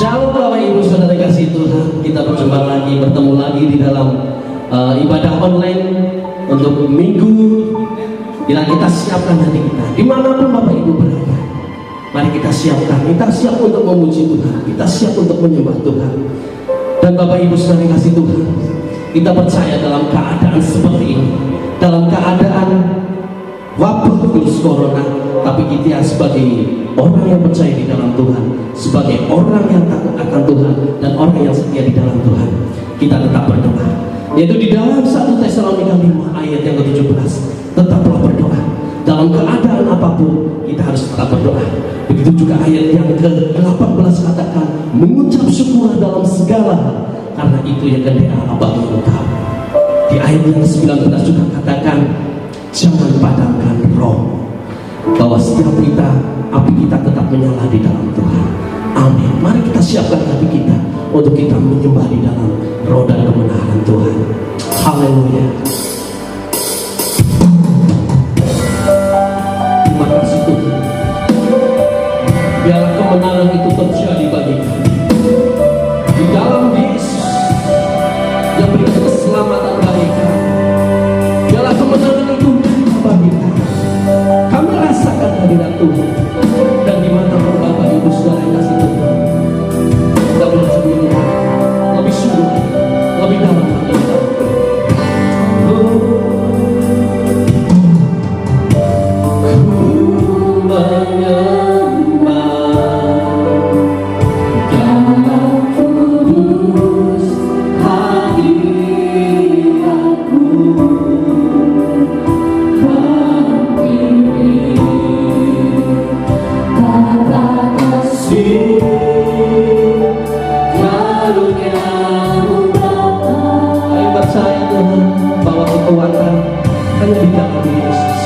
Shalom Bapak Ibu Saudara kasih Tuhan, kita berjumpa lagi, bertemu lagi di dalam ibadah online untuk minggu yang kita siapkan hati kita. Dimanapun Bapak Ibu berada, mari kita siapkan, kita siap untuk memuji Tuhan, kita siap untuk menyembah Tuhan. Dan Bapak Ibu Saudara kasih Tuhan, kita percaya dalam keadaan seperti ini, dalam keadaan wabah virus corona, tapi kita sebagai orang yang percaya di dalam Tuhan, sebagai orang yang takut akan Tuhan dan orang yang setia di dalam Tuhan, kita tetap berdoa. Yaitu di dalam 1 Tesalonika 5 ayat yang ke-17, tetaplah berdoa. Dalam keadaan apapun kita harus tetap berdoa. Begitu juga ayat yang ke-18 katakan, mengucap syukur dalam segala hal, karena itu yang kehendak Allah bagi engkau. Di ayat yang ke-19 juga katakan, jangan padamkan roh, bahwa setiap kita, api kita tetap menyala di dalam Tuhan. Amin. Mari kita siapkan hati kita untuk kita menyembah di dalam roh dan kebenaran Tuhan. Haleluya. Terima kasih Tuhan. Biarlah kemenangan itu terjadi bagi kami di dalam Yesus yang berikan keselamatan bagi kami. Biarlah kemenangan itu bagi kami. Kami rasakan hadirat Tuhan, dan di mata Bapak Ibu Saudara yang kasih Tuhan, kita belajar lebih sungguh, lebih dalam hati kita. Kekuatan kami di dalam Engkau Yesus.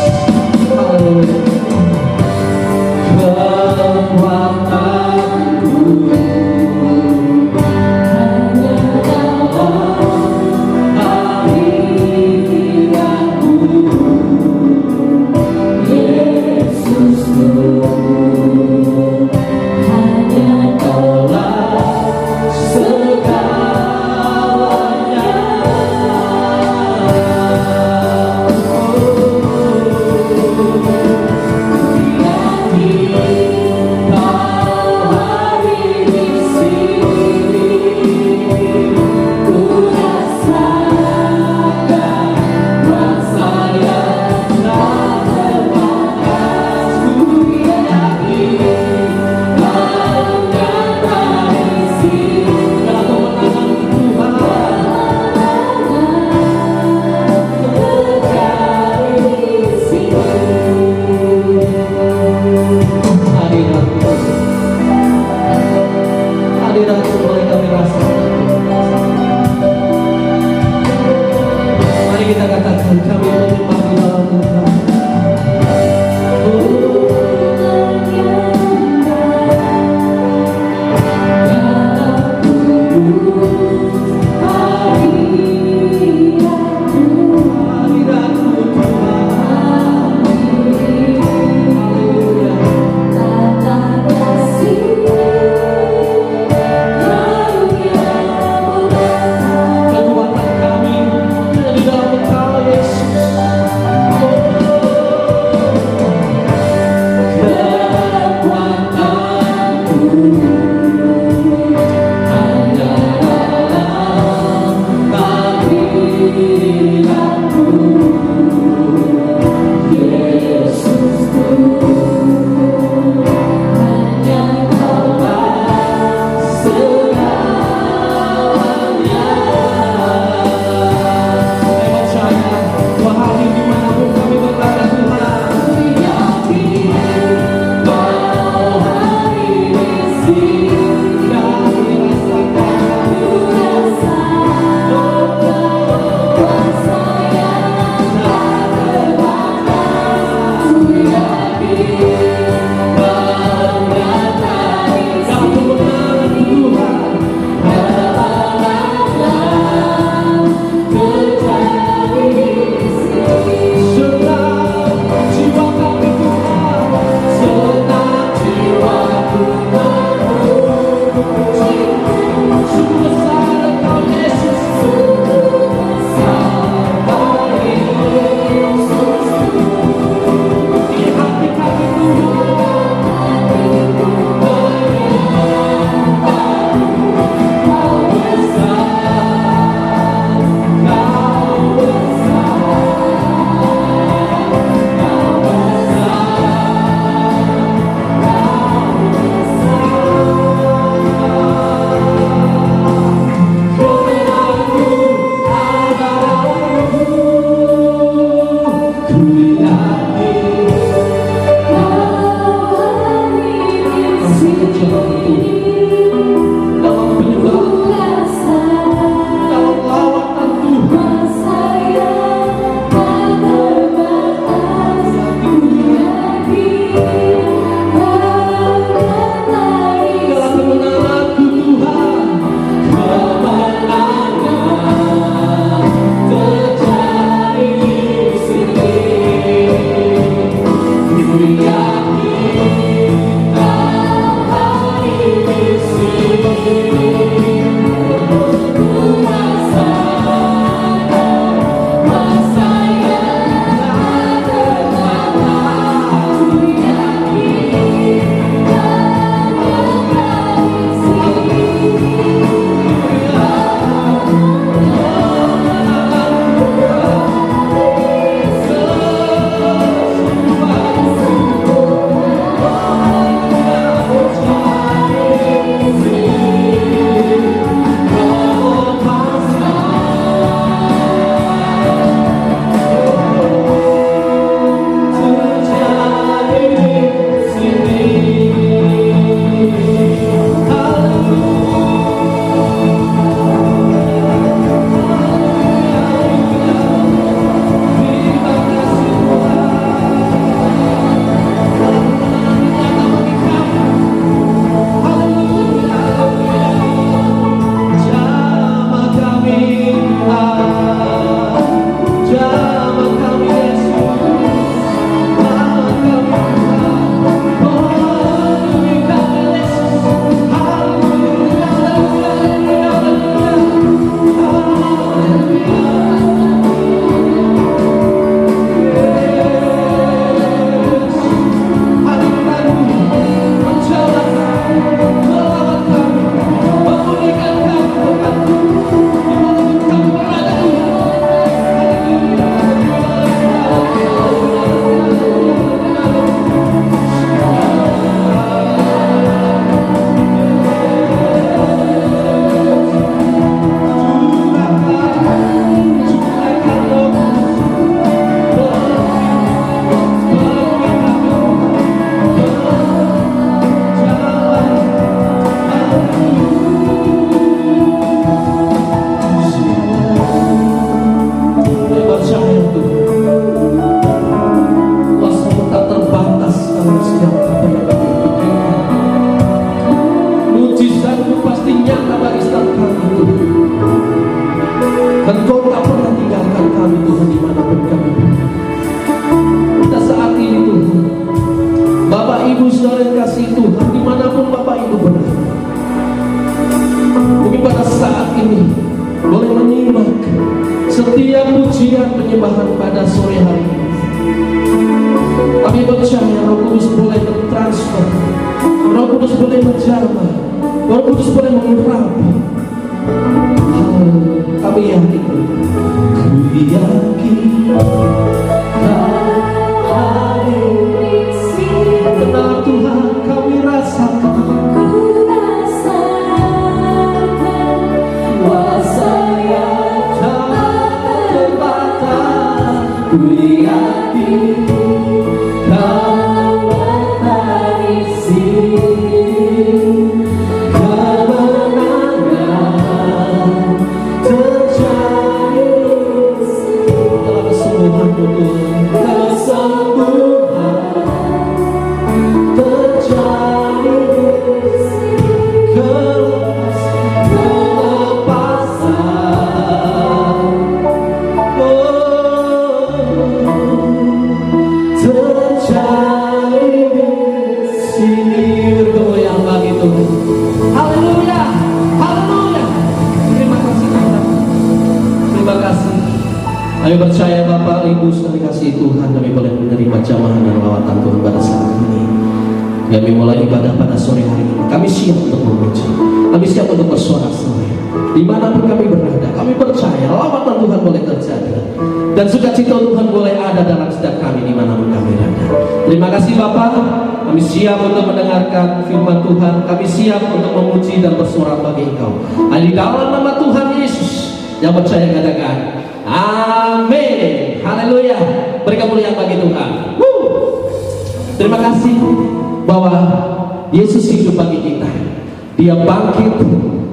transfer, Roh Kudus boleh menjamah, Roh Kudus boleh mengurapi. Kami yakin, ku yakin Kau hadir di sini. Benar Tuhan, kami rasakan, kuasa yang tak terbatas. Ku yakin Kau ada di sini. Kemenangan terjadi dalam kesembuhan Tuhan. Kesembuhan terjadi, kelepasan, terjadi di sini. Bergoyang bagi Tuhan. Haleluya, haleluya. Terima kasih Tuhan. Terima kasih. Kami percaya Bapak, Ibu, sekali kasih Tuhan, kami boleh menerima jamahan dan lawatan Tuhan pada saat ini. Kami mulai ibadah pada sore hari ini. Kami siap untuk memuji, kami siap untuk bersorak-sorai. Dimanapun kami berada, kami percaya lawatan Tuhan boleh terjadi, dan sukacita Tuhan boleh ada dalam setiap kami dimanapun kami berada. Terima kasih Bapak. Kami siap untuk mendengarkan firman Tuhan. Kami siap untuk memuji dan bersorak bagi Engkau. Di dalam nama Tuhan Yesus, yang percaya katakan amin. Haleluya. Beri kemuliaan bagi Tuhan. Terima kasih bahwa Yesus hidup bagi kita. Dia bangkit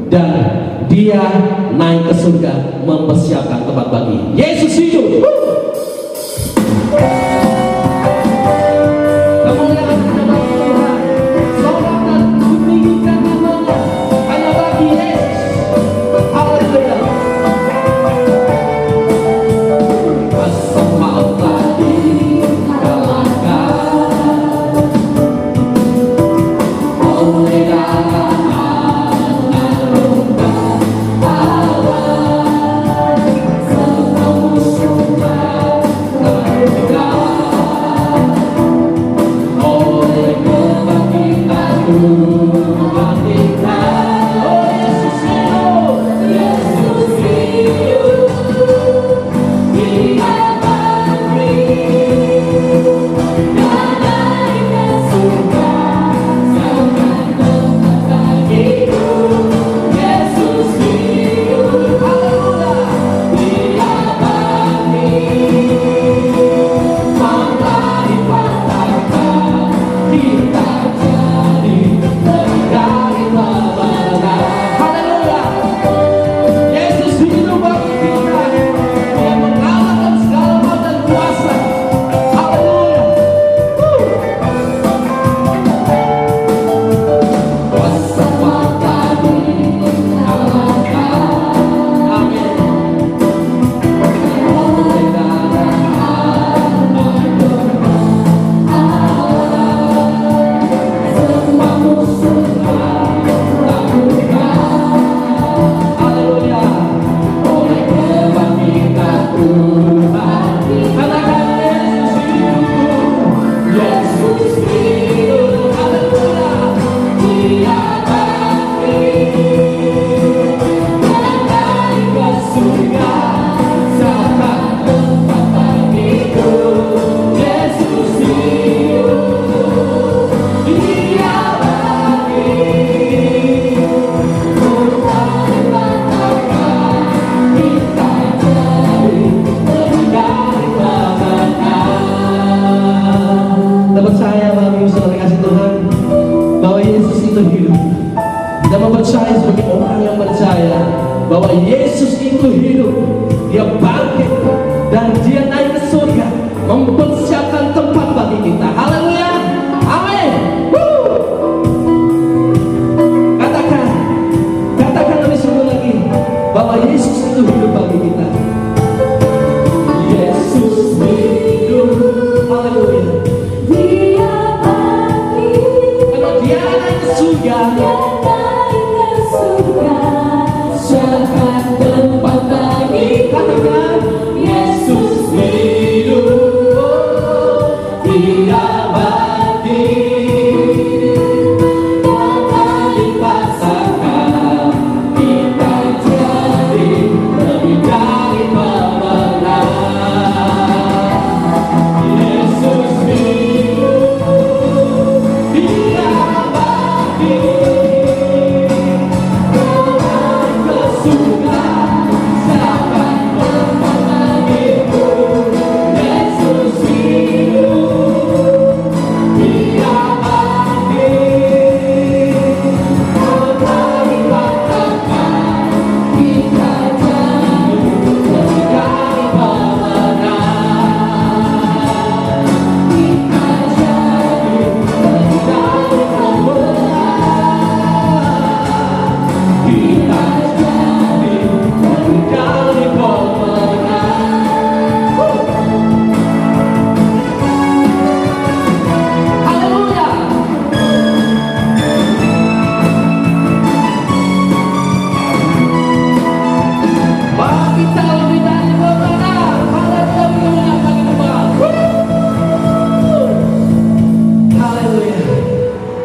dan Dia naik ke surga, mempersiapkan tempat bagi. Yesus hidup. Kemuliaan kepada Tuhan. Sorak dan meninggikan namanya hanya bagi Yesus. Haleluya. Kesempaatan di kalahkan oleh darah anugerah Allah, serta musuh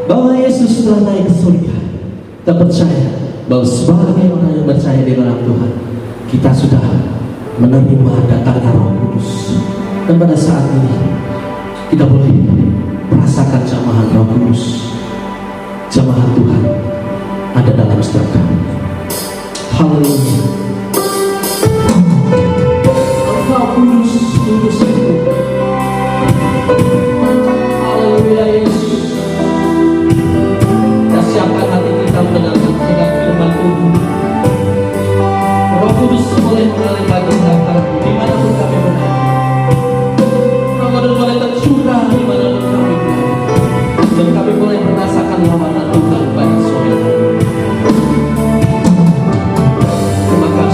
bahwa Yesus telah naik ke surga. Kita percaya bahwa sebagai orang yang percaya di dalam Tuhan, kita sudah menerima datangnya Roh Kudus. Dan pada saat ini kita boleh merasakan jamahan Roh Kudus, jamahan Tuhan ada dalam setiap kami. Haleluya. Roh Kudus, Kudus itu. Haleluya Yesus. Kita siapkan hati kita mendengarkan firman Tuhan. Roh Kudus boleh mengalir bagi kita dimanapun kami berada. Roh Kudus boleh tercurah dimanapun kami berada. Dan kami boleh merasakan lawanan Tuhan bagi saudara. Terima kasih.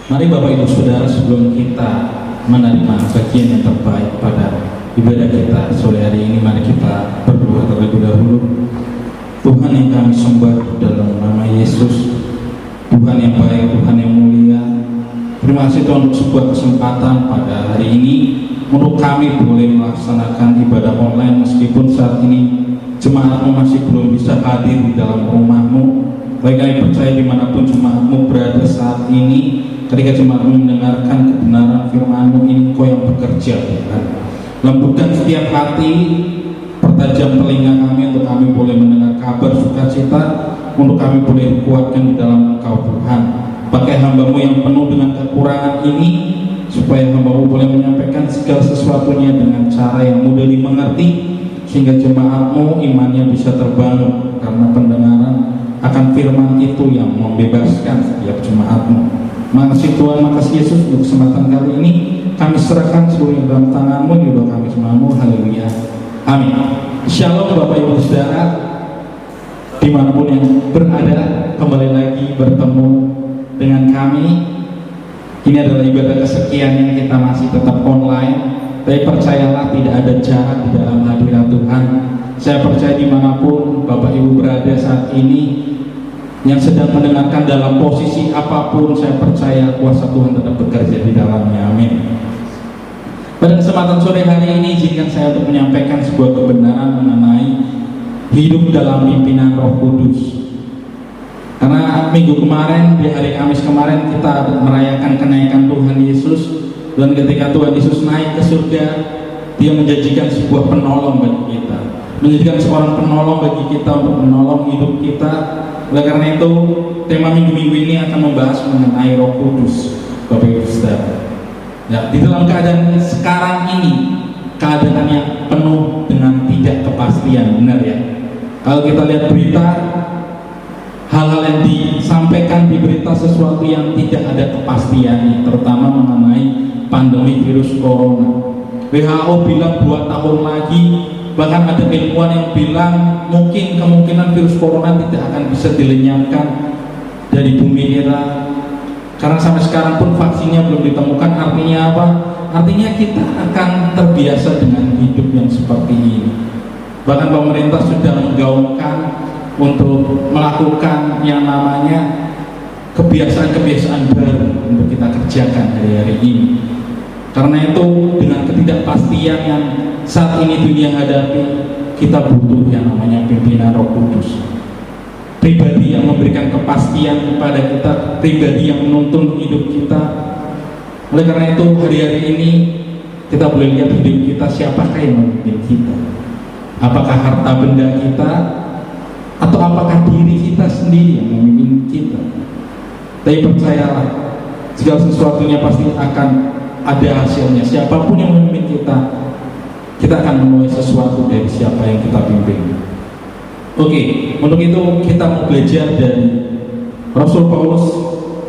Mari Bapak Ibu Saudara, sebelum kita menerima bagian yang terbaik pada ibadah kita sore hari ini, mari kita berdoa terlebih dahulu. Tuhan yang kami sembah dalam nama Yesus, Tuhan yang baik, Tuhan yang mulia, terima kasih Tuhan untuk sebuah kesempatan pada hari ini untuk kami boleh melaksanakan ibadah online meskipun saat ini jemaatmu masih belum bisa hadir di dalam rumahmu. Baik, kami percaya dimanapun jemaatmu berada saat ini, ketika jemaatmu mendengarkan kebenaran firman-Mu ini, Kau yang bekerja, Tuhan. Lembutkan setiap hati, pertajam telinga kami untuk kami boleh mendengar kabar sukacita, untuk kami boleh dikuatkan di dalam Engkau, Tuhan. Pakai hamba-Mu yang penuh dengan kekurangan ini, supaya hamba-Mu boleh menyampaikan segala sesuatunya dengan cara yang mudah dimengerti, sehingga jemaat-Mu imannya bisa terbangun karena pendengaran akan firman itu yang membebaskan setiap jemaat-Mu. Makasih Tuhan, makasih Yesus untuk kesempatan kali ini. Kami serahkan seluruhnya dalam tangan-Mu, di doa kami semuamu. Haleluya, amin. Shalom Bapak Ibu Saudara, dimanapun yang berada, kembali lagi bertemu dengan kami. Ini adalah ibadah kesekian yang kita masih tetap online, tapi percayalah tidak ada jarak di dalam hadirat Tuhan. Saya percaya dimanapun Bapak Ibu berada saat ini, yang sedang mendengarkan dalam posisi apapun, saya percaya kuasa Tuhan tetap bekerja di dalamnya. Amin. Pada kesempatan sore hari ini, izinkan saya untuk menyampaikan sebuah kebenaran mengenai hidup dalam pimpinan Roh Kudus. Karena minggu kemarin, di hari Kamis kemarin, kita merayakan kenaikan Tuhan Yesus, dan ketika Tuhan Yesus naik ke surga, Dia menjanjikan sebuah penolong bagi kita, menjadikan seorang penolong bagi kita untuk menolong hidup kita. Oleh karena itu, tema minggu-minggu ini akan membahas mengenai Roh Kudus, Bapak Ibu Saudara. Ya, di dalam keadaan sekarang ini, keadaan yang penuh dengan tidak kepastian, benar ya. Kalau kita lihat berita, hal-hal yang disampaikan di berita sesuatu yang tidak ada kepastiannya, terutama mengenai pandemi virus corona. WHO bilang 2 tahun lagi, bahkan ada ilmuwan yang bilang mungkin kemungkinan virus corona tidak akan bisa dilenyapkan dari bumi kita, karena sampai sekarang pun vaksinnya belum ditemukan. Artinya apa? Artinya kita akan terbiasa dengan hidup yang seperti ini. Bahkan pemerintah sudah menggaungkan untuk melakukan yang namanya kebiasaan-kebiasaan baru untuk kita kerjakan hari-hari ini. Karena itu, dengan ketidakpastian yang saat ini dunia hadapi, kita butuh yang namanya pimpinan Roh Kudus, pribadi yang memberikan kepastian kepada kita, pribadi yang menuntun hidup kita. Oleh karena itu, hari-hari ini kita boleh lihat hidup kita, siapakah yang memimpin kita? Apakah harta benda kita, atau apakah diri kita sendiri yang memimpin kita? Tapi percayalah, segala sesuatunya pasti akan ada hasilnya. Siapapun yang memimpin kita akan menuai sesuatu dari siapa yang kita pimpin. Oke, untuk itu kita mau belajar dari Rasul Paulus,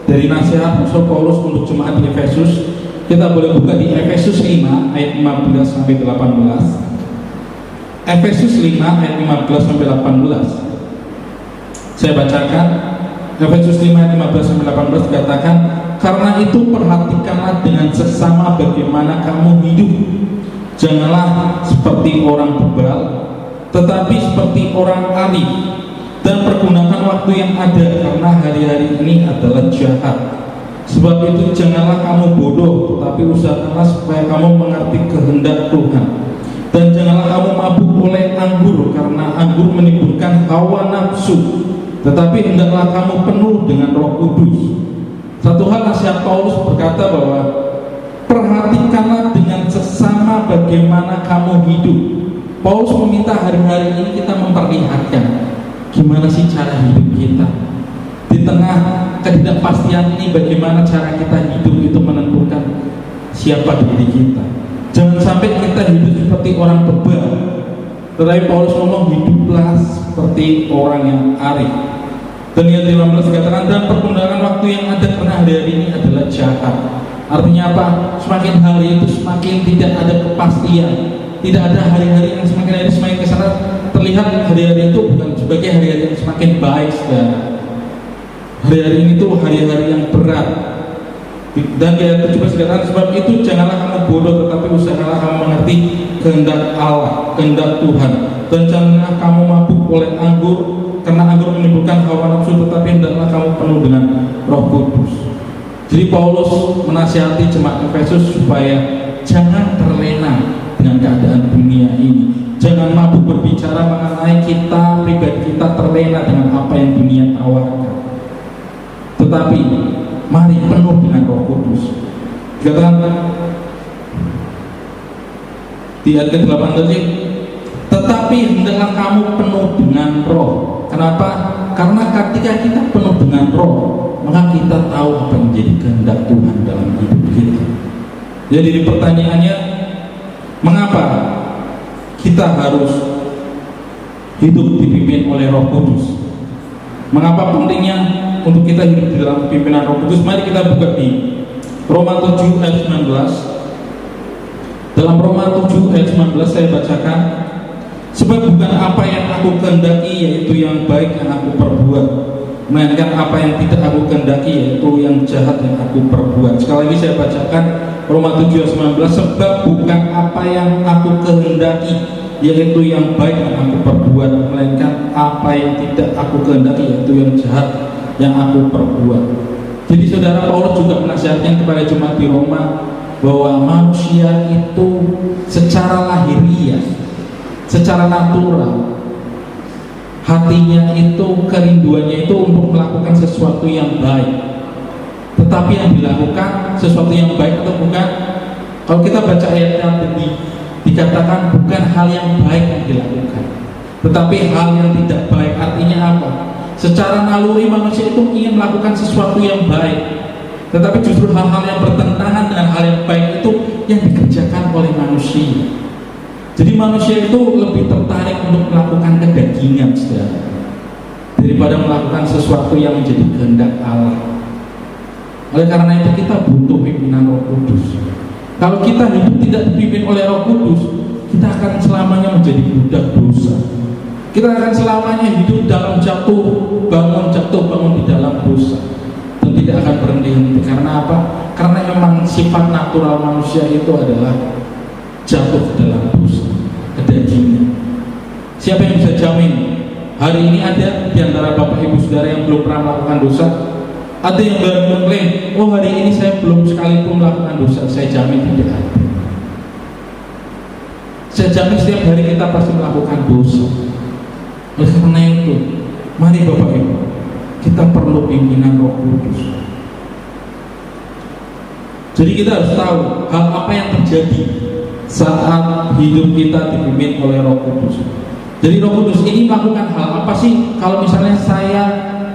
dari nasihat Rasul Paulus untuk jemaat di Efesus. Kita boleh buka di Efesus 5 ayat 15 sampai 18. Efesus 5 ayat 15 sampai 18. Saya bacakan. Efesus 5 ayat 15 sampai 18 dikatakan, karena itu perhatikanlah dengan seksama bagaimana kamu hidup, Janganlah seperti orang bebal, tetapi seperti orang arif, dan pergunakan waktu yang ada, karena hari-hari ini adalah jahat. Sebab itu janganlah kamu bodoh, tetapi usahakanlah supaya kamu mengerti kehendak Tuhan. Dan janganlah kamu mabuk oleh anggur, karena anggur menimbulkan hawa nafsu, tetapi hendaklah kamu penuh dengan Roh Kudus. Satu hal nasihat Paulus berkata bahwa perhatikanlah dengan sesama bagaimana kamu hidup. Paulus meminta hari-hari ini kita memperlihatkan gimana sih cara hidup kita. Di tengah ketidakpastian ini, bagaimana cara kita hidup itu menentukan siapa diri kita. Jangan sampai kita hidup seperti orang bebal, tetapi Paulus ngomong hiduplah seperti orang yang arif. Dan ayat 15 dikatakan, dan pergunakan waktu yang ada, karena hari-hari ini adalah jahat. Artinya apa? Semakin hari itu semakin tidak ada kepastian, tidak ada hari-hari yang semakin hari semakin kesana. Terlihat hari-hari itu bukan sebagai hari-hari yang semakin baik, saudara. Hari-hari ini tuh hari-hari yang berat. Dan di ayat 17 dikatakan, sebab itu janganlah kamu bodoh, tetapi usahakanlah kamu mengerti kehendak Allah, kehendak Tuhan. Dan janganlah kamu mabuk oleh anggur, karena anggur menimbulkan hawa nafsu, tetapi hendaklah kamu penuh dengan Roh Kudus. Jadi Paulus menasihati jemaat Efesus supaya jangan terlena dengan keadaan dunia ini. Jangan mabuk berbicara mengenai kita pribadi, kita terlena dengan apa yang dunia tawarkan. Tetapi mari penuh dengan Roh Kudus. Dikatakan di ayat ke-8 tadi, tetapi hendaklah kamu penuh dengan Roh. Kenapa? Karena ketika kita penuh dengan Roh, maka kita tahu apa yang menjadi kehendak Tuhan dalam hidup kita. Jadi pertanyaannya, mengapa kita harus hidup dipimpin oleh Roh Kudus? Mengapa pentingnya untuk kita hidup di dalam pimpinan Roh Kudus? Mari kita buka di Roma 7 ayat 19. Dalam Roma 7 ayat 19 saya bacakan, sebab bukan apa yang aku kehendaki yaitu yang baik yang aku perbuat, melainkan apa yang tidak aku kehendaki yaitu yang jahat yang aku perbuat. Sekali lagi saya bacakan Roma 7 ayat 19, sebab bukan apa yang aku kehendaki yaitu yang baik yang aku perbuat, melainkan apa yang tidak aku kehendaki yaitu yang jahat yang aku perbuat. Jadi saudara, Paulus juga menasihatkan kepada jemaat di Roma bahwa manusia itu secara lahiriah, secara natural, hatinya itu, kerinduannya itu untuk melakukan sesuatu yang baik. Tetapi yang dilakukan sesuatu yang baik atau bukan? Kalau kita baca ayat yang tadi, dikatakan bukan hal yang baik yang dilakukan, tetapi hal yang tidak baik. Artinya apa? Secara naluri manusia itu ingin melakukan sesuatu yang baik, tetapi justru hal-hal yang bertentangan dengan hal yang baik itu yang dikerjakan oleh manusia. Jadi manusia itu lebih tertarik untuk melakukan kedagingan, saudara, daripada melakukan sesuatu yang menjadi kehendak Allah. Oleh karena itu kita butuh pimpinan Roh Kudus. Kalau kita hidup tidak dipimpin oleh Roh Kudus, kita akan selamanya menjadi budak dosa. Kita akan selamanya hidup dalam jatuh bangun di dalam dosa, dan tidak akan berhenti. Karena apa? Karena memang sifat natural manusia itu adalah jatuh dalam dosa, kedagingan. Siapa yang bisa jamin hari ini ada di antara Bapak Ibu Saudara yang belum pernah melakukan dosa? Ada yang baru mengklaim, oh hari ini saya belum sekalipun melakukan dosa. Saya jamin tidak ada. Saya jamin setiap hari kita pasti melakukan dosa. Oleh karena itu, mari Bapak Ibu, kita perlu pimpinan Roh Kudus. Jadi kita harus tahu hal apa yang terjadi saat hidup kita dipimpin oleh Roh Kudus. Jadi Roh Kudus ini melakukan hal apa sih? Kalau misalnya saya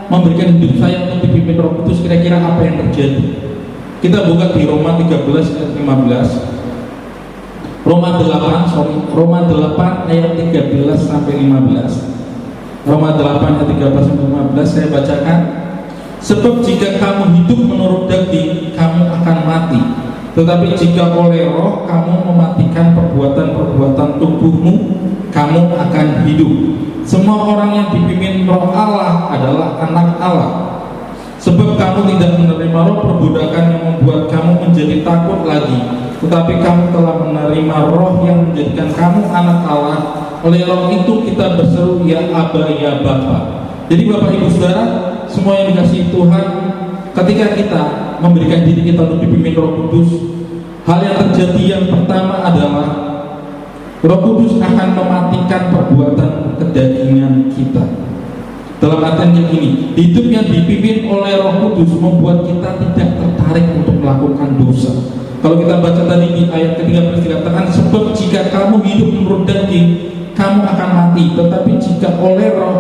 memberikan hidup saya untuk dipimpin Roh Kudus, kira-kira apa yang terjadi? Kita buka di Roma 13 ayat 15. Roma 8 ayat 13 sampai 15. Roma 8 ayat 13 sampai 15 saya bacakan. Sebab jika kamu hidup menurut daging, kamu akan mati. Tetapi jika oleh Roh kamu mematikan perbuatan-perbuatan tubuhmu, kamu akan hidup. Semua orang yang dipimpin Roh Allah adalah anak Allah. Sebab kamu tidak menerima roh perbudakan yang membuat kamu menjadi takut lagi, tetapi kamu telah menerima Roh yang menjadikan kamu anak Allah. Oleh Roh itu kita berseru, ya Aba, ya Bapa. Jadi Bapak Ibu Saudara, semua yang dikasihi Tuhan, ketika kita memberikan diri kita untuk dipimpin Roh Kudus, hal yang terjadi yang pertama adalah Roh Kudus akan mematikan perbuatan kedagingan kita. Dalam artian yang ini, hidup yang dipimpin oleh Roh Kudus membuat kita tidak tertarik untuk melakukan dosa. Kalau kita baca tadi di ayat ke-13 dikatakan, sebab jika kamu hidup menurut daging, kamu akan mati. Tetapi jika oleh Roh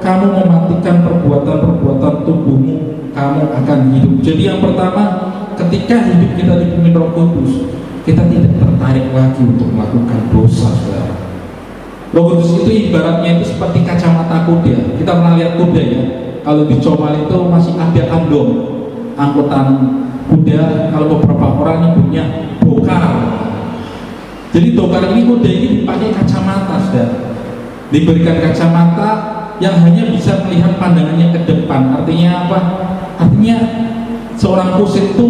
kamu mematikan perbuatan-perbuatan tubuhmu, kamu akan hidup. Jadi yang pertama, ketika hidup kita dipimpin Roh Kudus, kita tidak tertarik lagi untuk melakukan dosa, saudara. Roh Kudus itu ibaratnya itu seperti kacamata kuda. Kita pernah lihat kuda ya, kalau di Comal itu masih ada andong, angkutan kuda. Kalau beberapa orang nyebutnya dokar. Jadi dokar ini, kuda ini dipakai kacamata, saudara. Diberikan kacamata yang hanya bisa melihat pandangannya ke depan. Artinya apa? Artinya seorang kusir itu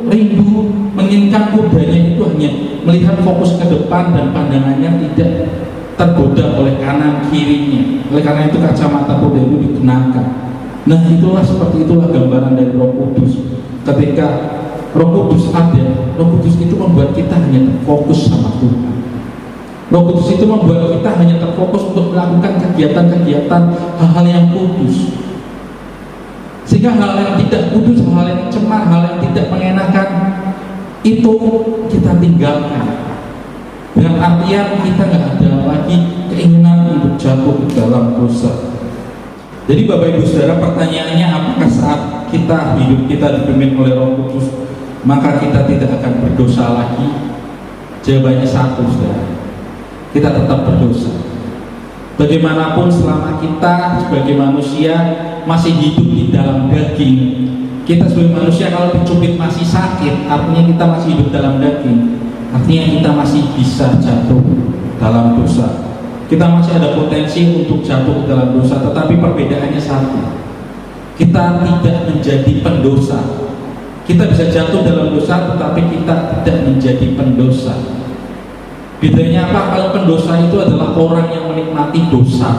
rindu menginginkan kudanya itu hanya melihat fokus ke depan dan pandangannya tidak tergoda oleh kanan kirinya. Oleh karena itu kacamata kuda itu dikenakan. Nah, seperti itulah gambaran dari Roh Kudus. Ketika Roh Kudus ada, Roh Kudus itu membuat kita hanya terfokus sama Tuhan. Roh Kudus itu membuat kita hanya terfokus untuk melakukan kegiatan-kegiatan hal-hal yang kudus. Sehingga hal yang tidak kudus, hal yang cemar, hal yang tidak mengenakan itu kita tinggalkan. Dengan artian kita nggak ada lagi keinginan untuk jatuh ke dalam dosa. Jadi Bapak Ibu Saudara, pertanyaannya, apakah saat hidup kita dipimpin oleh Roh Kudus maka kita tidak akan berdosa lagi? Jawabannya satu, saudara, kita tetap berdosa. Bagaimanapun selama kita sebagai manusia masih hidup di dalam daging, kita sebagai manusia kalau dicubit masih sakit, artinya kita masih hidup dalam daging, artinya kita masih bisa jatuh dalam dosa. Kita masih ada potensi untuk jatuh ke dalam dosa, tetapi perbedaannya satu, kita tidak menjadi pendosa. Kita bisa jatuh dalam dosa, tetapi kita tidak menjadi pendosa. Bedanya apa? Kalau pendosa itu adalah orang yang menikmati dosa.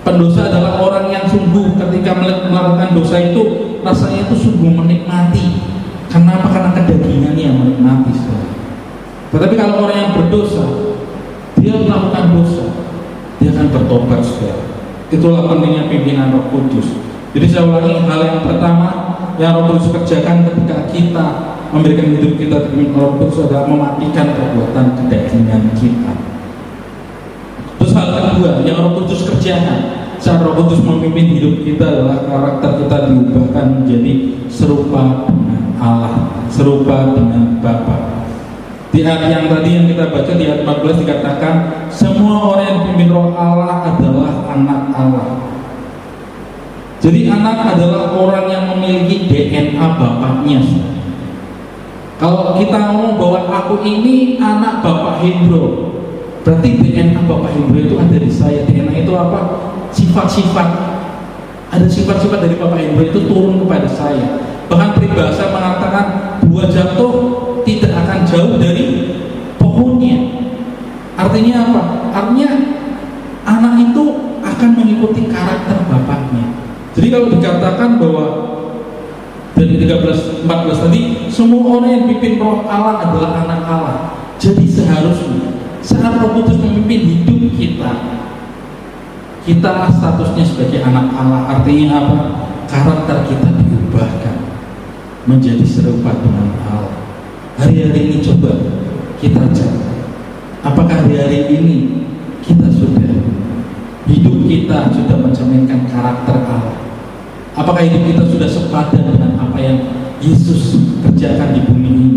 Pendosa adalah orang yang sungguh ketika melakukan dosa itu rasanya itu sungguh menikmati. Kenapa? Karena kedagingannya yang menikmati. Tetapi kalau orang yang berdosa, dia melakukan dosa, dia akan bertobat. Itulah pentingnya pimpinan Roh Kudus. Jadi saya ulangi, hal yang pertama yang Roh Kudus kerjakan ketika kita memberikan hidup kita dengan Roh Kudus adalah mematikan perbuatan kedagingan kita. Terus hal kedua yang Roh Kudus kerjakan saat Roh Kudus memimpin hidup kita adalah karakter kita diubahkan menjadi serupa dengan Allah, serupa dengan Bapa. Di ayat yang tadi yang kita baca di ayat 14 dikatakan semua orang yang dipimpin Roh Allah adalah anak Allah. Jadi anak adalah orang yang memiliki DNA bapaknya. Kalau kita ngomong bahwa aku ini anak Bapak Hendro, berarti DNA Bapak Hendro itu ada di saya. DNA itu apa? Sifat-sifat. Ada sifat-sifat dari Bapak Hendro itu turun kepada saya. Bahkan peribahasa mengatakan buah jatuh tidak akan jauh dari pohonnya. Artinya apa? Artinya anak itu akan mengikuti karakter bapaknya. Jadi kalau dikatakan bahwa dari 13-14 tadi semua orang yang dipimpin Roh Allah adalah anak Allah. Jadi seharusnya saat Roh Kudus memimpin hidup kita, kita statusnya sebagai anak Allah. Artinya apa? Karakter kita diubahkan menjadi serupa dengan Allah. Hari-hari ini coba kita cek, apakah hari-hari ini kita sudah hidup kita sudah mencerminkan karakter Allah? Apakah hidup kita sudah sepadan dengan apa yang Yesus kerjakan di bumi ini?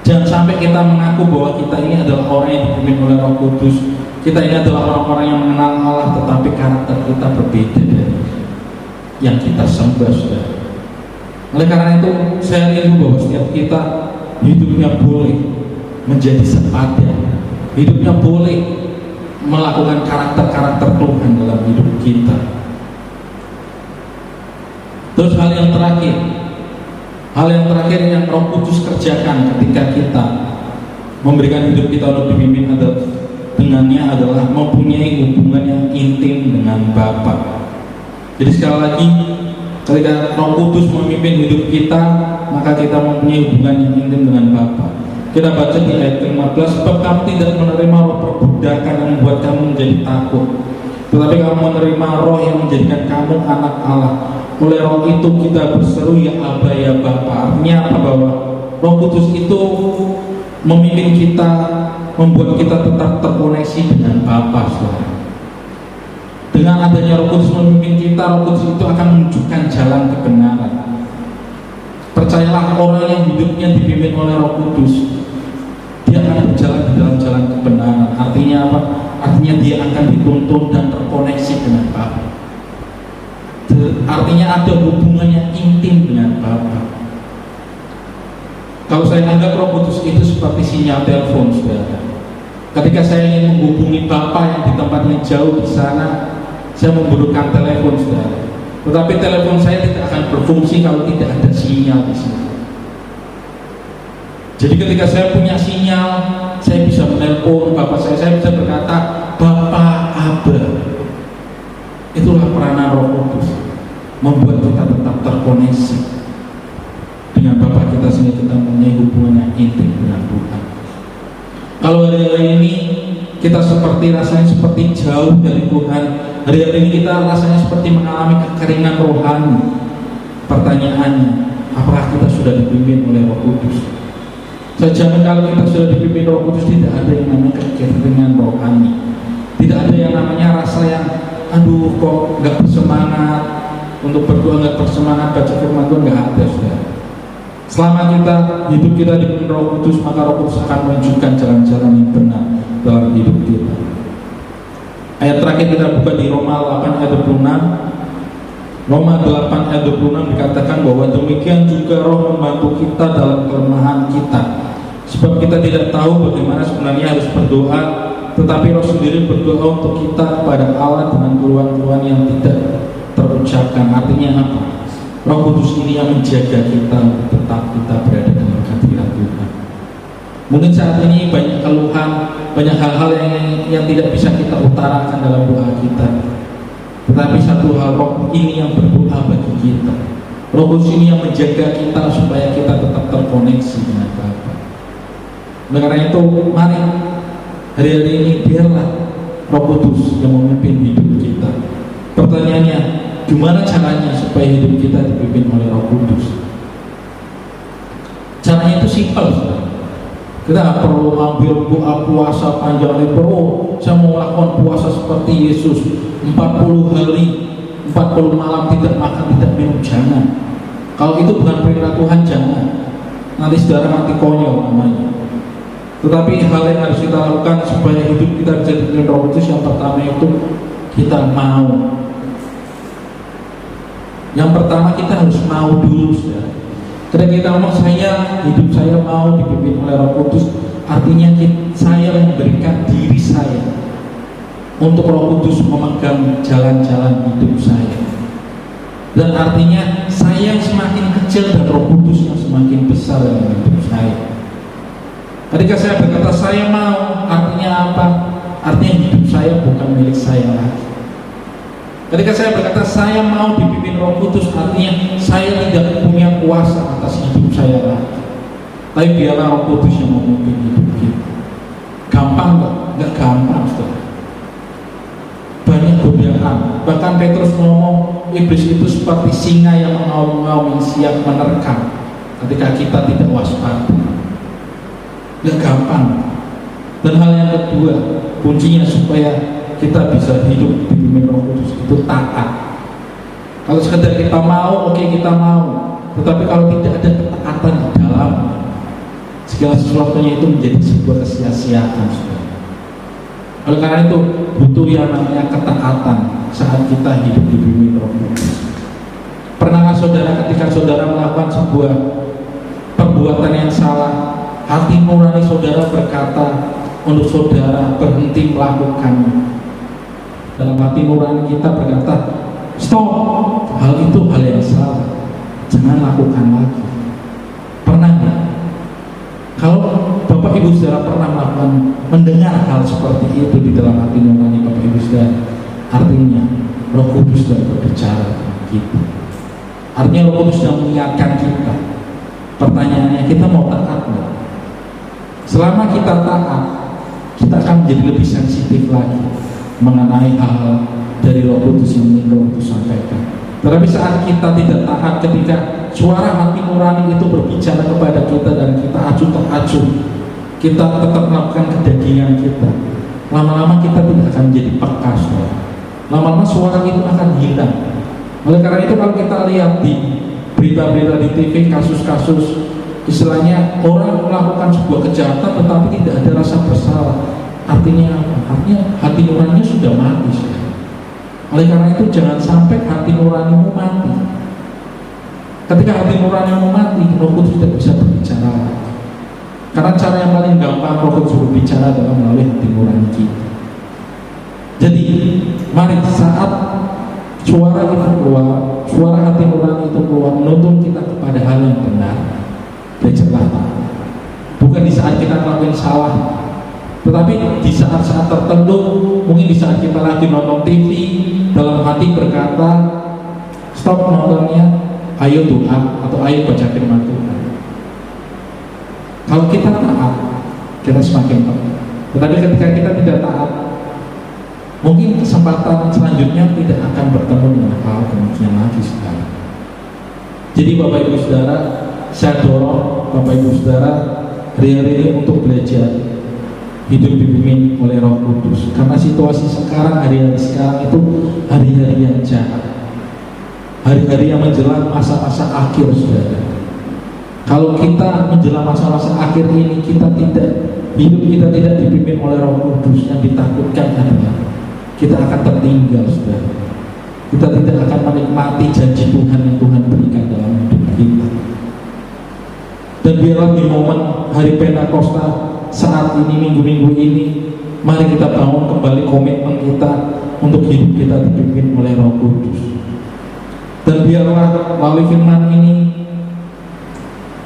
Jangan sampai kita mengaku bahwa kita ini adalah orang yang dipimpin oleh Roh Kudus, kita ini adalah orang-orang yang mengenal Allah, tetapi karakter kita berbeda dari yang kita sembah, saudara. Oleh karena itu saya rindu bahwa setiap kita hidupnya boleh menjadi sepadan, hidupnya boleh melakukan karakter-karakter Tuhan dalam hidup kita. Terus hal yang terakhir, Hal yang terakhir yang Roh Kudus kerjakan ketika kita memberikan hidup kita untuk dipimpin dengannya adalah mempunyai hubungan yang intim dengan Bapa. Jadi sekali lagi, ketika Roh Kudus memimpin hidup kita, maka kita mempunyai hubungan yang intim dengan Bapa. Kita baca di ayat 15, sebab kamu tidak menerima roh perbudakan yang membuat kamu menjadi takut, tetapi kamu menerima roh yang menjadikan kamu anak Allah. Oleh roh itu kita berseru, ya Aba, ya Bapa. Artinya apa? Bahwa Roh Kudus itu memimpin kita, membuat kita tetap terkoneksi dengan Bapa, saudara. Dengan adanya Roh Kudus memimpin kita, Roh Kudus itu akan menunjukkan jalan kebenaran. Percayalah, orang yang hidupnya dipimpin oleh Roh Kudus, dia akan berjalan di dalam jalan kebenaran. Artinya apa? Artinya dia akan dituntun dan terkoneksi dengan Bapa. Artinya ada hubungan yang intim dengan Bapa. Kalau saya anggap Roh Kudus itu seperti sinyal telepon, saudara. Ketika saya ingin menghubungi Bapa yang di tempat yang jauh di sana, saya membutuhkan telepon, saudara. Tetapi telepon saya tidak akan berfungsi kalau tidak ada sinyal di sini. Jadi ketika saya punya sinyal, saya bisa menelpon Bapak saya bisa berkata, Bapak, Aba. Itulah peranan Roh Kudus, membuat kita tetap terkoneksi dengan Bapa kita sehingga kita mempunyai hubungan yang intim dengan Tuhan. Kalau hari-hari ini kita rasanya seperti jauh dari Tuhan, hari-hari ini kita rasanya seperti mengalami kekeringan rohani. Pertanyaannya, apakah kita sudah dipimpin oleh Roh Kudus? Saya jamin kalau kita sudah dipimpin Roh Kudus, tidak ada yang namanya kekeringan rohani. Tidak ada yang namanya rasa yang aduh kok nggak bersemangat untuk berdoa, nggak bersemangat baca firman Tuhan, nggak ada, saudara. Selama hidup kita dipimpin Roh Kudus, maka Roh Kudus akan menunjukkan jalan-jalan yang benar dalam hidup kita. Ayat terakhir kita buka di Roma 8 ayat 26. Roma 8 ayat 26 dikatakan bahwa demikian juga Roh membantu kita dalam kelemahan kita. Sebab kita tidak tahu bagaimana sebenarnya harus berdoa, tetapi Roh sendiri berdoa untuk kita kepada Allah dengan keluhan-keluhan yang tidak terucapkan. Artinya apa? Roh Kudus ini yang menjaga kita tetap kita berada dalam hadirat Tuhan. Mungkin saat ini banyak keluhan, banyak hal-hal yang tidak bisa kita utarakan dalam doa kita. Tetapi satu hal, Roh ini yang berdoa bagi kita. Roh Kudus ini yang menjaga kita supaya kita tetap terkoneksi dengan Bapa. Oleh karena itu, mari hari-hari ini biarlah Roh Kudus yang memimpin hidup kita. Pertanyaannya, gimana caranya supaya hidup kita dipimpin oleh Roh Kudus? Caranya itu simpel, saudara. Kita nggak perlu ambil doa puasa panjang lebar. Oh, saya mau melakukan puasa seperti Yesus 40 hari, 40 malam tidak makan, tidak minum. Jangan. Kalau itu bukan perintah Tuhan, jangan. Nanti saudara mati konyol namanya. Tetapi hal yang harus kita lakukan supaya hidup kita bisa dipimpin Roh Kudus, yang pertama itu kita mau. Yang pertama kita harus mau dulu, saudara. Ketika kita ngomong hidup saya mau dipimpin oleh Roh Kudus, artinya saya memberikan diri saya untuk Roh Kudus memegang jalan-jalan hidup saya. Dan artinya saya yang semakin kecil dan Roh Kudus yang semakin besar dalam hidup saya. Ketika saya berkata saya mau, artinya apa? Artinya hidup saya bukan milik saya lagi. Ketika saya berkata saya mau dipimpin Roh Kudus, artinya saya tidak punya kuasa atas hidup saya lagi. Tapi biarlah Roh Kudus yang memimpin hidup kita. Gampang nggak? Nggak gampang, saudara. Banyak godaan. Bahkan Petrus ngomong, iblis itu seperti singa yang mengaum-ngaum yang siap menerkam ketika kita tidak waspada. Nggak gampang. Dan hal yang kedua, kuncinya supaya kita bisa hidup dipimpin Roh Kudus itu taat. Kalau sekedar kita mau, oke, kita mau. Tetapi kalau tidak ada ketaatan di dalam, segala sesuatunya itu menjadi sebuah kesia-siaan. Oleh karena itu butuh yang namanya ketaatan saat kita hidup dipimpin Roh Kudus. Pernahkah saudara ketika saudara melakukan sebuah perbuatan yang salah, hati nurani saudara berkata untuk saudara berhenti melakukannya? Dalam hati nurani kita berkata, stop, hal itu hal yang salah, jangan lakukan lagi. Pernah nggak? Kalau Bapak Ibu Saudara pernah mendengar hal seperti itu di dalam hati nurani Bapak Ibu Saudara, artinya Roh Kudus sudah berbicara dengan kita. Artinya Roh Kudus sudah mengingatkan kita. Pertanyaannya, kita mau taat nggak? Selama kita taat, kita akan menjadi lebih sensitif lagi mengenai hal dari Roh Kudus yang ingin Roh Kudus sampaikan. Tetapi saat kita tidak taat, ketika suara hati nurani itu berbicara kepada kita dan kita acuh tak acuh, kita tetap melakukan kedagingan kita, lama-lama kita tidak akan menjadi peka. Lama-lama suara itu akan hilang. Oleh karena itu, kalau kita lihat di berita-berita di TV, kasus-kasus istilahnya orang melakukan sebuah kejahatan tetapi tidak ada rasa bersalah, artinya apa? Artinya hati nuraninya sudah mati. Oleh karena itu, jangan sampai hati nuranimu mati. Ketika hati nuranimu mati, Roh Kudus tidak bisa berbicara lagi. Karena cara yang paling gampang Roh Kudus berbicara adalah melalui hati nurani kita. Jadi, mari saat suara itu keluar, suara hati nurani itu keluar, menuntun kita kepada hal yang benar, belajarlah taat. Bukan di saat kita melakukan salah, tetapi di saat-saat tertentu, mungkin di saat kita lagi nonton TV, dalam hati berkata, stop nontonnya, ayo doa atau ayo baca firman Tuhan. Kalau kita taat, kita semakin taat. Tetapi ketika kita tidak taat, mungkin kesempatan selanjutnya tidak akan bertemu dengan hal demikian lagi sekarang. Jadi Bapak Ibu Saudara, saya dorong Bapak Ibu Saudara hari-hari ini untuk belajar hidup dipimpin oleh Roh Kudus. Karena situasi sekarang, hari-hari sekarang itu hari-hari yang jahat, hari-hari yang menjelang masa-masa akhir, Saudara. Kalau kita menjelang masa-masa akhir ini, hidup kita tidak dipimpin oleh Roh Kudus, yang ditakutkan adalah kita akan tertinggal, Saudara. Kita tidak akan menikmati janji Tuhan yang Tuhan berikan dalam hidup kita. Dan biarlah di momen hari Pentakosta saat ini, minggu-minggu ini, mari kita bangun kembali komitmen kita untuk hidup kita dipimpin oleh Roh Kudus. Dan biarlah melalui firman ini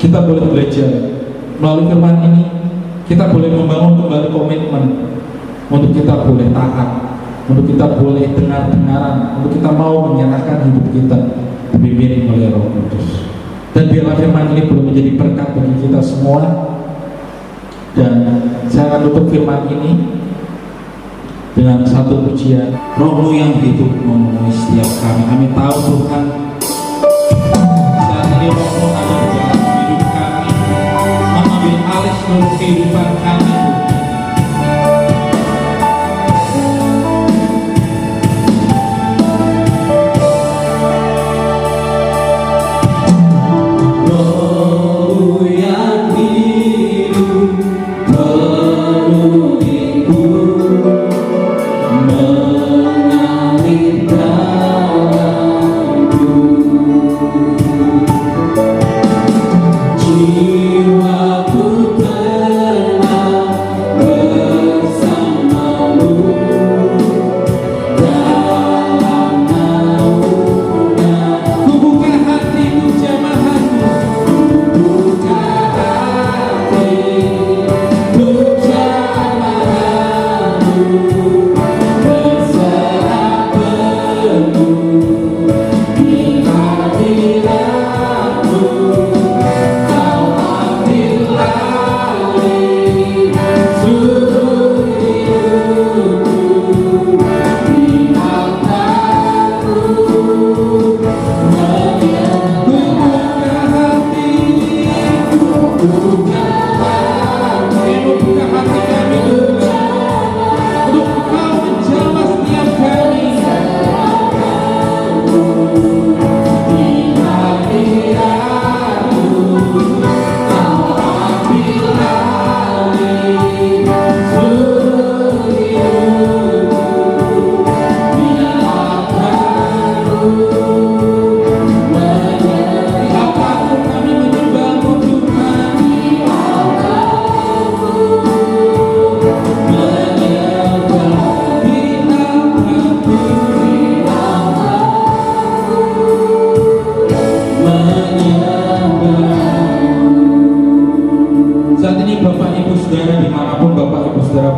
kita boleh belajar, melalui firman ini kita boleh membangun kembali komitmen untuk kita boleh taat, untuk kita boleh dengar-dengaran, untuk kita mau menyerahkan hidup kita dipimpin oleh Roh Kudus. Dan biarlah firman ini boleh menjadi berkat bagi kita semua. Dan saya akan tutup firman ini dengan satu pujian. Roh-Mu yang hidup memenuhi setiap kami. Kami tahu Tuhan, saat ini Roh-Mu ada di dalam hidup kami, mengambil alih seluruh kehidupan kami.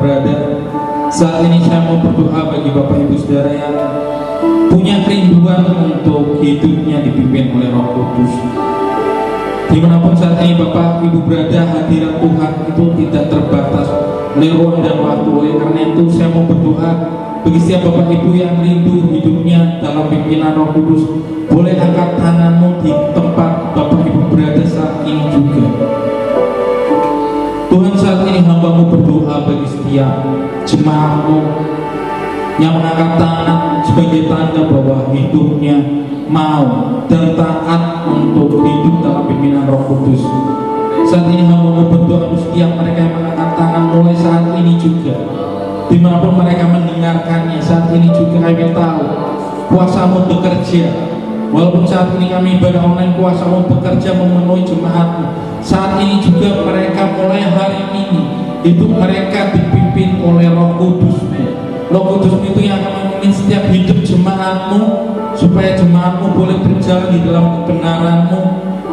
berada. Saat ini saya mau berdoa bagi Bapak Ibu Saudara yang punya kerinduan untuk hidupnya dipimpin oleh Roh Kudus. Dimanapun saat ini Bapak Ibu berada, hadirat Tuhan itu tidak terbatas oleh ruang dan waktu. Oleh karena itu saya mau berdoa bagi setiap Bapak Ibu yang rindu hidupnya dalam pimpinan Roh Kudus. Boleh angkat tanganmu di tempat Bapak Ibu berada saat ini juga. Tuhan, saat ini hamba-Mu berdoa bagi setiap jemaat-Mu yang mengangkat tangan sebagai tanda bahwa hidupnya mau dan taat untuk hidup dalam pimpinan Roh Kudus. Saat ini hamba-Mu berdoa untuk setiap mereka yang mengangkat tangan mulai saat ini juga, dimanapun mereka mendengarkannya. Saat ini juga kami tahu kuasa-Mu bekerja. Walaupun saat ini kami ibadah online, kuasa-Mu bekerja memenuhi jemaat-Mu. Saat ini juga mereka mulai hari ini hidup mereka dipimpin oleh Roh Kudus-Mu. Roh Kudus itu yang akan memimpin setiap hidup jemaat-Mu, supaya jemaat-Mu boleh berjalan di dalam kebenaran-Mu,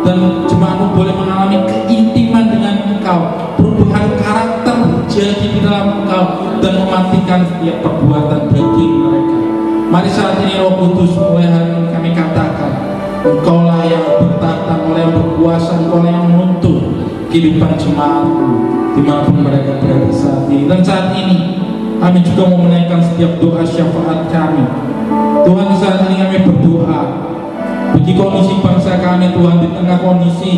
dan jemaat-Mu boleh mengalami keintiman dengan Engkau, perubahan karakter jadi di dalam Engkau, dan mematikan setiap perbuatan daging mereka. Mari saat ini Roh Kudus, mulai hari ini kami katakan, Engkaulah yang bertata, Engkaulah yang berkuasa, Engkaulah yang menuntun kehidupan jemaat-Mu dimanapun mereka berada saat ini. Dan saat ini kami juga mau menaikkan setiap doa syafaat kami. Tuhan, saat ini kami berdoa bagi kondisi bangsa kami, Tuhan, di tengah kondisi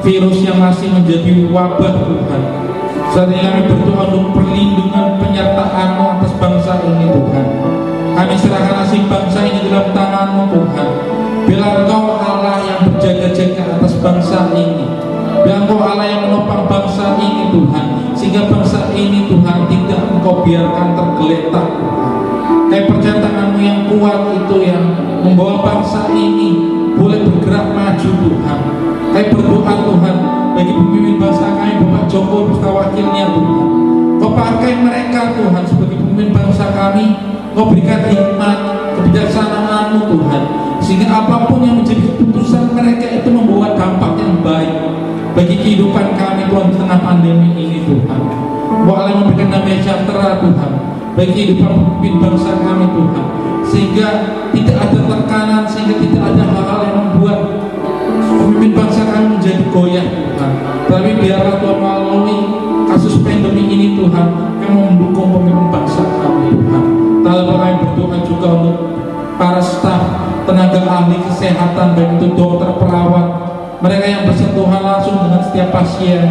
virus yang masih menjadi wabah, Tuhan. Saat ini kami berdoa untuk perlindungan penyertaan-Mu atas bangsa ini, Tuhan. Kami serahkan nasib bangsa ini dalam tangan-Mu, Tuhan. Bila Engkau Allah yang berjaga-jaga atas bangsa ini, bila Engkau Allah yang menopang bangsa ini, Tuhan, sehingga bangsa ini, Tuhan, tidak Engkau biarkan tergeletak, Tuhan. Kami percaya tangan-Mu yang kuat itu yang membawa bangsa ini boleh bergerak maju, Tuhan. Kami berdoa, Tuhan, bagi pemimpin bangsa kami, Bapak Joko beserta wakilnya, Tuhan. Kau pakai mereka, Tuhan, sebagai pemimpin bangsa kami. Kau berikan hikmat, kebijaksanaan-Mu, Tuhan, sehingga apapun yang menjadi keputusan mereka itu membawa dampak yang baik bagi kehidupan kami, Tuhan, di tengah pandemi ini, Tuhan. Boleh memberikan damai sejahtera, Tuhan, bagi kehidupan pemimpin bangsa kami, Tuhan, sehingga tidak ada tekanan, sehingga tidak ada hal-hal yang membuat pemimpin bangsa kami menjadi goyah, Tuhan. Tapi biarlah Tuhan melalui kasus pandemi ini, Tuhan, kami mendukung pemimpin bangsa kami, Tuhan. Lalu kami berdoa juga untuk para staf, tenaga ahli kesehatan, baik itu dokter, perawat, mereka yang bersentuhan langsung dengan setiap pasien.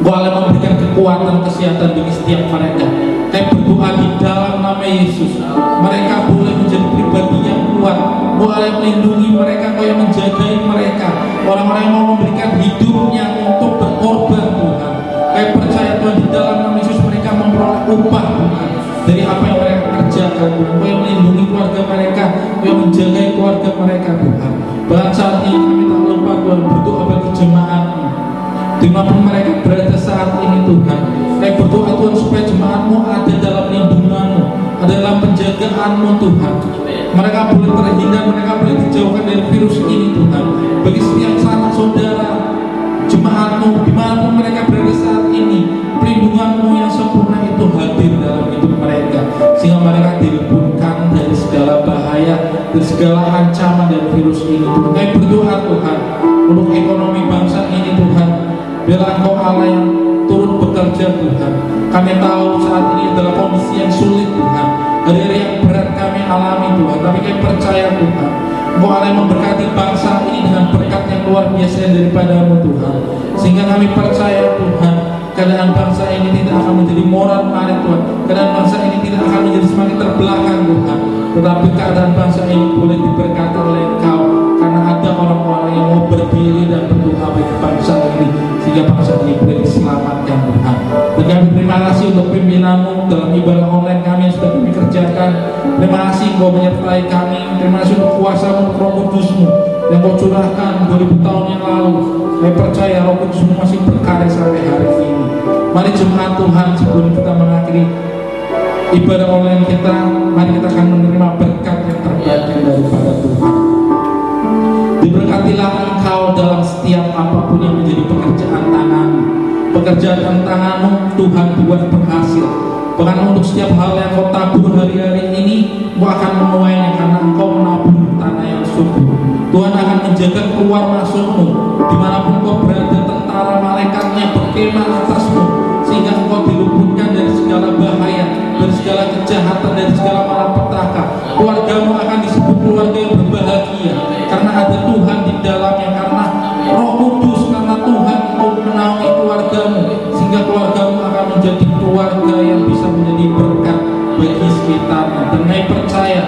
Boleh memberikan kekuatan kesehatan bagi setiap mereka. Kami berdoa di dalam nama Yesus, mereka boleh menjadi pribadi yang kuat. Boleh melindungi mereka, Kau yang menjagai mereka, orang-orang yang mau memberikan hidupnya untuk berkorban, Tuhan. Kami percaya, Tuhan, di dalam nama Yesus mereka memperoleh upah, Tuhan, dari apa yang mereka kerjakan, Tuhan. Kau yang melindungi keluarga mereka, Kau yang menjagai keluarga mereka, Tuhan. Bahkan saat ini kami tak lupa, Tuhan, berdoa bagi jemaat-Mu dimanapun mereka berada saat ini, Tuhan. Kami berdoa, Tuhan, supaya jemaat-Mu ada dalam lindungan-Mu, ada dalam penjagaan-Mu, Tuhan. Mereka boleh terhindar, mereka boleh dijauhkan dari virus ini, Tuhan. Bagi setiap sanak saudara jemaat-Mu dimanapun mereka berada saat ini, perlindungan-Mu yang sempurna itu hadir dalam hidup mereka, sehingga mereka diluputkan dari segala bahaya, dari segala ancaman dari virus ini, Tuhan. Kami berdoa, Tuhan, untuk ekonomi bangsa ini, Tuhan. Bila Engkau Allah yang turut bekerja, Tuhan. Kami tahu saat ini adalah kondisi yang sulit, Tuhan, hari-hari yang berat kami alami, Tuhan. Tapi kami percaya, Tuhan, Engkau Allah yang memberkati bangsa ini dengan berkat yang luar biasa daripada-Mu, Tuhan. Sehingga kami percaya, Tuhan, keadaan bangsa ini tidak akan menjadi moral marit, Tuhan. Keadaan bangsa ini tidak akan menjadi semakin terbelakang, Tuhan. Tetapi keadaan bangsa ini boleh diberkati oleh Engkau, karena ada orang-orang yang mau berdiri dan berdoa bagi bangsa ini, sehingga bangsa ini boleh diselamatkan, Tuhan. Dan kami terima kasih untuk pimpinan-Mu dalam ibadah online kami yang sudah kami kerjakan. Terima kasih Engkau menyertai kami. Terima kasih untuk kuasa-Mu, Roh Kudus-Mu yang Kau curahkan 2000 tahun yang lalu. Saya percaya Roh Kudus-Mu masih berkarya sampai hari ini. Mari jemaat Tuhan, sebelum kita mengakhiri ibadah online kita, mari kita akan menerima berkat yang terbaik daripada Tuhan. Diberkatilah Engkau dalam setiap apapun yang menjadi pekerjaan tangan, pekerjaan tanganmu Tuhan buat berhasil. Bahkan untuk setiap hal yang kau tabur hari-hari ini, Engkau akan menuainya karena Engkau menabur tanah yang subur. Tuhan akan menjaga keluar masukmu dimanapun kau berada. Tentara malaikatnya berkemah atasmu, sehingga engkau diluputkan dari segala bahaya, dari segala kejahatan, dari segala malapetaka. Keluargamu akan disebut keluarga yang berbahagia karena ada Tuhan di dalamnya, karena Roh Kudus, karena Tuhan untuk menaungi keluargamu, sehingga keluargamu akan menjadi keluarga yang bisa menjadi berkat bagi sekitarnya. Dan saya percaya